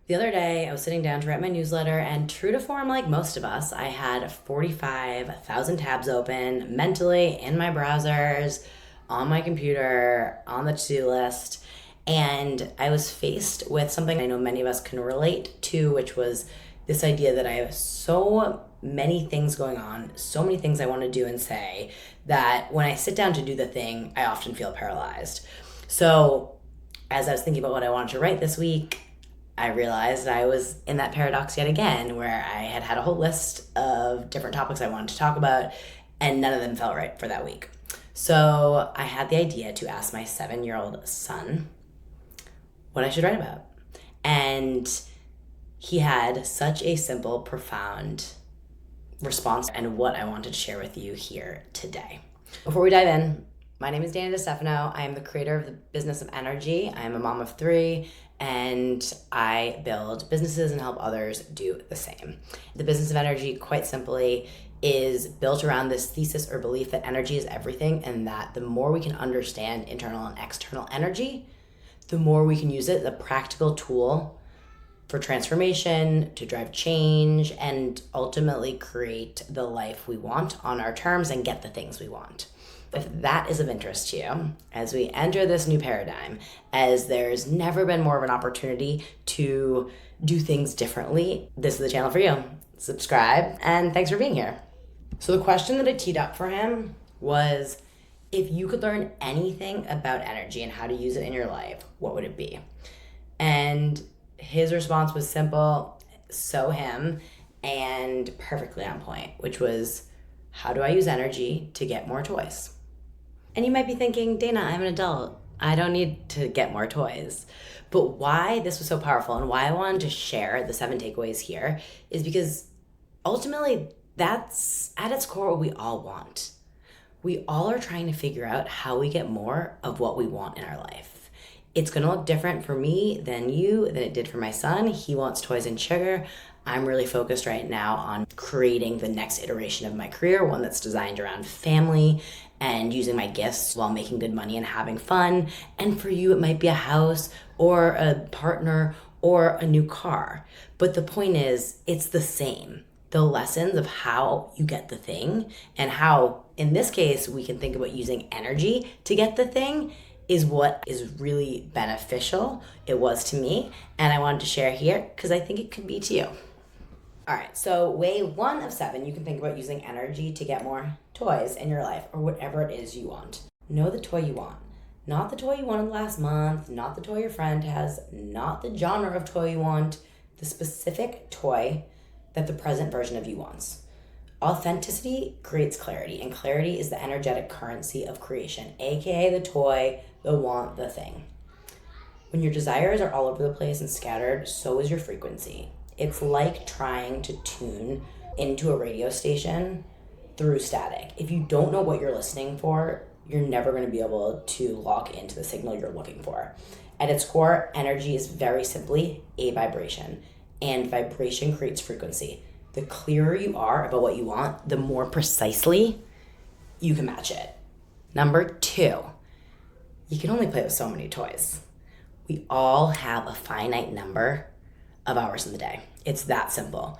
The other day, I was sitting down to write my newsletter, and true to form, like most of us, I had 45,000 tabs open mentally in my browsers, on my computer, on the to do list. And I was faced with something I know many of us can relate to, which was this idea that I have so many things going on, so many things I want to do and say, that when I sit down to do the thing, I often feel paralyzed. So, as I was thinking about what I wanted to write this week, I realized I was in that paradox yet again, where I had a whole list of different topics I wanted to talk about, and none of them felt right for that week. So I had the idea to ask my 7-year-old son what I should write about. And he had such a simple, profound response, and what I wanted to share with you here today. Before we dive in, my name is Dana DeStefano. I am the creator of the Business of Energy. I am a mom of 3, and I build businesses and help others do the same. The Business of Energy, quite simply, is built around this thesis or belief that energy is everything, and that the more we can understand internal and external energy, the more we can use it as a practical tool for transformation, to drive change, and ultimately create the life we want on our terms and get the things we want. If that is of interest to you, as we enter this new paradigm, as there's never been more of an opportunity to do things differently, this is the channel for you. Subscribe, and thanks for being here. So the question that I teed up for him was, if you could learn anything about energy and how to use it in your life, what would it be? And his response was simple, so him, and perfectly on point, which was, how do I use energy to get more toys? And you might be thinking, Dana, I'm an adult. I don't need to get more toys. But why this was so powerful and why I wanted to share the 7 takeaways here is because ultimately that's at its core what we all want. We all are trying to figure out how we get more of what we want in our life. It's going to look different for me than it did for my son. He wants toys and sugar. I'm really focused right now on creating the next iteration of my career, one that's designed around family and using my gifts while making good money and having fun. And for you, it might be a house or a partner or a new car. But the point is, it's the same. The lessons of how you get the thing, and how, in this case, we can think about using energy to get the thing, is what is really beneficial. It was to me, and I wanted to share here because I think it could be to you. All right, so way 1 of 7, you can think about using energy to get more toys in your life, or whatever it is you want. Know the toy you want. Not the toy you wanted last month, not the toy your friend has, not the genre of toy you want, the specific toy that the present version of you wants. Authenticity creates clarity, and clarity is the energetic currency of creation, aka the toy, the want, the thing. When your desires are all over the place and scattered, so is your frequency. It's like trying to tune into a radio station through static. If you don't know what you're listening for, you're never going to be able to lock into the signal you're looking for. At its core, energy is very simply a vibration, and vibration creates frequency. The clearer you are about what you want, the more precisely you can match it. Number 2, you can only play with so many toys. We all have a finite number of hours in the day. It's that simple.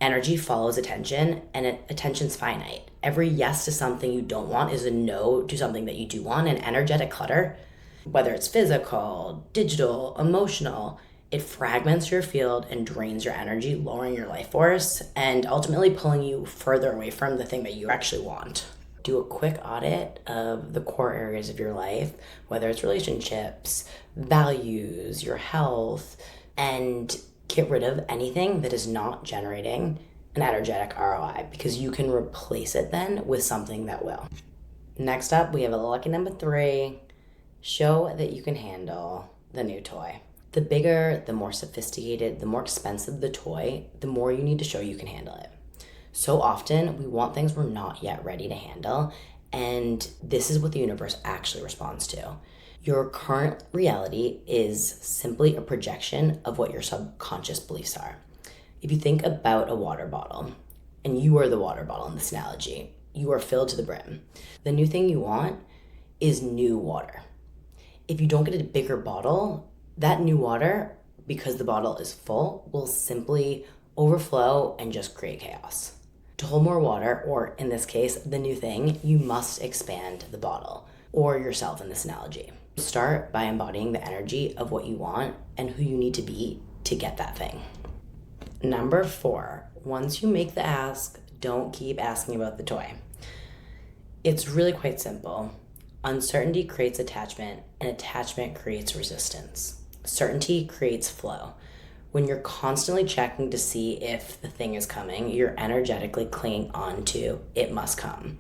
Energy follows attention, and attention's finite. Every yes to something you don't want is a no to something that you do want. And energetic clutter, whether it's physical, digital, emotional, it fragments your field and drains your energy, lowering your life force, and ultimately pulling you further away from the thing that you actually want. Do a quick audit of the core areas of your life, whether it's relationships, values, your health, and get rid of anything that is not generating an energetic ROI, because you can replace it then with something that will. Next up, we have a lucky number 3. Show that you can handle the new toy. The bigger, the more sophisticated, the more expensive the toy, the more you need to show you can handle it. So often, we want things we're not yet ready to handle, and this is what the universe actually responds to. Your current reality is simply a projection of what your subconscious beliefs are. If you think about a water bottle, and you are the water bottle in this analogy, you are filled to the brim. The new thing you want is new water. If you don't get a bigger bottle, that new water because the bottle is full, will simply overflow and just create chaos. To hold more water, or in this case, the new thing, you must expand the bottle, or yourself in this analogy. Start by embodying the energy of what you want and who you need to be to get that thing. Number 4, once you make the ask, don't keep asking about the toy. It's really quite simple. Uncertainty creates attachment, and attachment creates resistance. Certainty creates flow. When you're constantly checking to see if the thing is coming, you're energetically clinging on to it must come,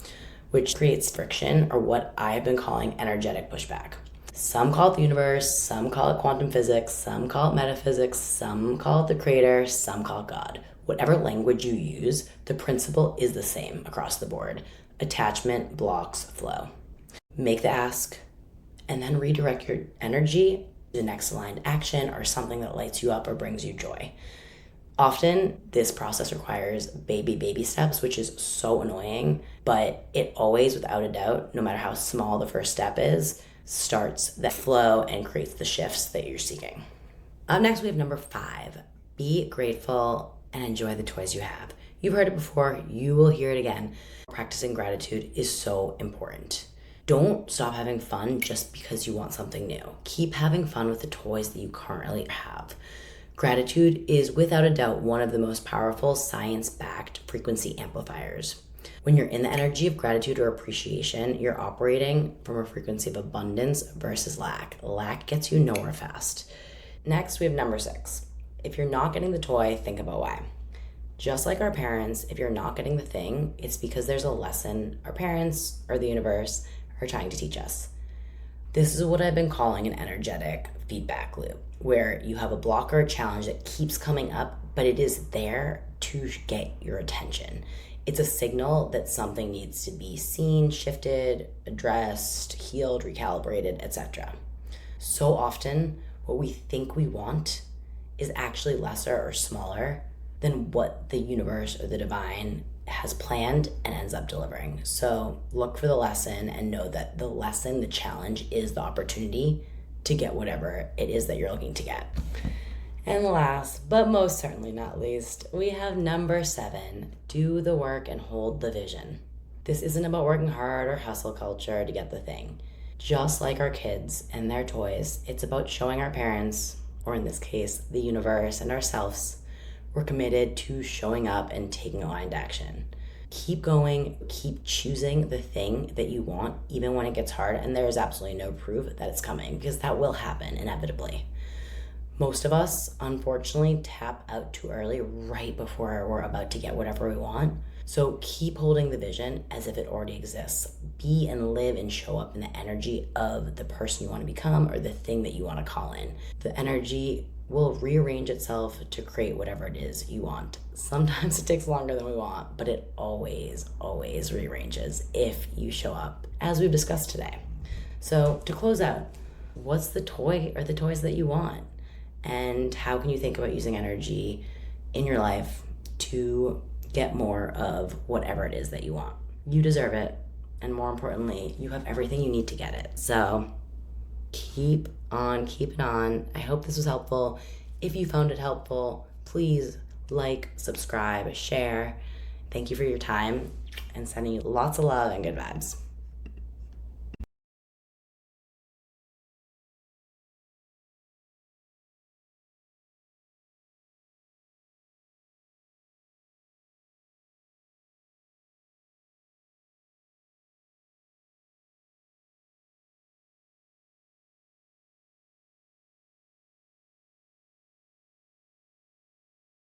which creates friction, or what I've been calling energetic pushback. Some call it the universe, some call it quantum physics, some call it metaphysics, some call it the creator, some call it God. Whatever language you use, the principle is the same across the board. Attachment blocks flow. Make the ask, and then redirect your energy the next aligned action or something that lights you up or brings you joy. Often this process requires baby steps, which is so annoying, but it always, without a doubt, no matter how small the first step is, starts the flow and creates the shifts that you're seeking. Up next, we have number 5, be grateful and enjoy the toys you have. You've heard it before, you will hear it again. Practicing gratitude is so important. Don't stop having fun just because you want something new. Keep having fun with the toys that you currently have. Gratitude is without a doubt one of the most powerful science-backed frequency amplifiers. When you're in the energy of gratitude or appreciation, you're operating from a frequency of abundance versus lack. Lack gets you nowhere fast. Next, we have number 6. If you're not getting the toy, think about why. Just like our parents, if you're not getting the thing, it's because there's a lesson our parents or the universe are trying to teach us. This is what I've been calling an energetic feedback loop, where you have a block or a challenge that keeps coming up, but it is there to get your attention. It's a signal that something needs to be seen, shifted, addressed, healed, recalibrated, etc. So often, what we think we want is actually lesser or smaller than what the universe or the divine has planned and ends up delivering. So look for the lesson and know that the lesson, the challenge, is the opportunity to get whatever it is that you're looking to get. And last, but most certainly not least, we have number 7, do the work and hold the vision. This isn't about working hard or hustle culture to get the thing. Just like our kids and their toys, it's about showing our parents, or in this case, the universe and ourselves, we're committed to showing up and taking aligned action. Keep going, keep choosing the thing that you want, even when it gets hard, and there is absolutely no proof that it's coming, because that will happen inevitably. Most of us, unfortunately, tap out too early right before we're about to get whatever we want. So keep holding the vision as if it already exists. Be and live and show up in the energy of the person you want to become or the thing that you want to call in. The energy will rearrange itself to create whatever it is you want. Sometimes it takes longer than we want, but it always rearranges if you show up, as we've discussed today. So to close out, what's the toy or the toys that you want? And how can you think about using energy in your life to get more of whatever it is that you want? You deserve it. And more importantly, you have everything you need to get it. So keep on keeping on. I hope this was helpful. If you found it helpful, please like, subscribe, share. Thank you for your time, and sending you lots of love and good vibes.